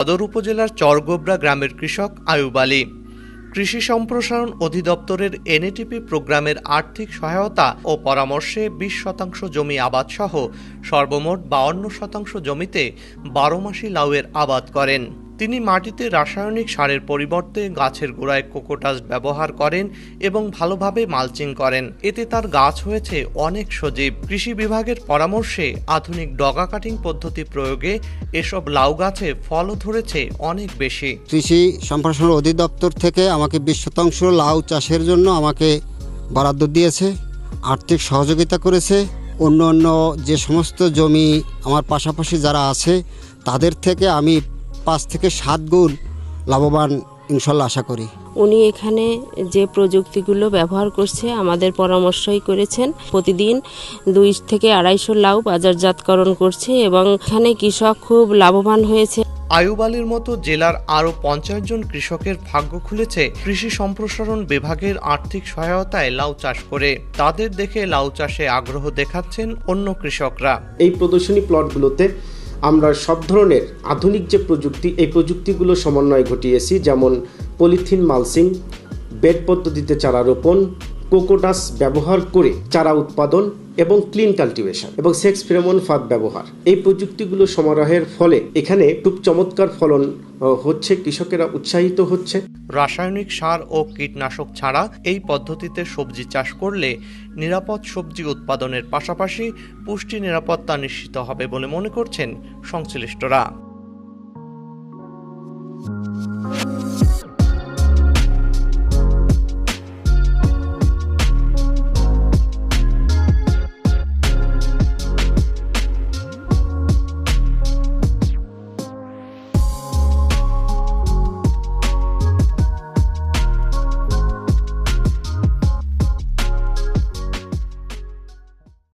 সদর উপজেলার চরগোবরা গ্রামের কৃষক আয়ুব আলী কৃষি সম্প্রসারণ অধিদপ্তরের এনএটিপি প্রোগ্রামের আর্থিক সহায়তা ও পরামর্শে 20% জমি আবাদ সহ সর্বমোট 52% জমিতে 12 মাসি লাউয়ের আবাদ করেন। তিনি মাটিতে রাসায়নিক সারের পরিবর্তে গাছের গোড়ায় কোকোডাস্ট ব্যবহার করেন এবং ভালোভাবে মালচিং করেন। এতে তার গাছ হয়েছে অনেক সজীব। কৃষি বিভাগের পরামর্শে আধুনিক ডগা কাটিং পদ্ধতি প্রয়োগে এসব লাউ গাছে ফলও ধরেছে অনেক বেশি। কৃষি সম্প্রসারণ অধিদপ্তর থেকে আমাকে 20% লাউ চাষের জন্য আমাকে বরাদ্দ দিয়েছে, আর্থিক সহযোগিতা করেছে। অন্য যে সমস্ত জমি আমার পাশাপাশি যারা আছে তাদের থেকে আমি 5 থেকে 7 গুণ লাভবান ইনশাল্লাহ আশা করি। উনি এখানে যে প্রযুক্তিগুলো ব্যবহার করছে আমাদের পরামর্শই করেছেন। প্রতিদিন 2 থেকে 250 লাউ বাজারজাতকরণ করছে এবং এখানে কৃষক খুব লাভবান হয়েছে। আয়ুব আলীর মতো জেলার আরও 50 জন কৃষকের ভাগ্য খুলেছে কৃষি সম্প্রসারণ বিভাগের আর্থিক সহায়তায় লাউ চাষ করে। তাদের দেখে লাউ চাষে আগ্রহ দেখাচ্ছেন অন্য কৃষকরা। এই প্রদর্শনী প্লটগুলোতে আমরা সব ধরনের আধুনিক যে প্রযুক্তি, এই প্রযুক্তিগুলো সমন্বয় ঘটিয়েছি, যেমন পলিথিন মালচিং, বেড পদ্ধতিতে চারা রোপণ, কোকোডাস্ট ব্যবহার করে চারা উৎপাদন এবং ক্লিন কাল্টিভেশন এবং সেক্স ফেরোমন ফাঁদ ব্যবহার। এই প্রযুক্তিগুলো সমারোহের ফলে এখানে খুব চমৎকার ফলন হচ্ছে, কৃষকেরা উৎসাহিত হচ্ছে। রাসায়নিক সার ও কীটনাশক ছাড়া এই পদ্ধতিতে সবজি চাষ করলে নিরাপদ সবজি উৎপাদনের পাশাপাশি পুষ্টি নিরাপত্তা নিশ্চিত হবে বলে মনে করছেন সংশ্লিষ্টরা।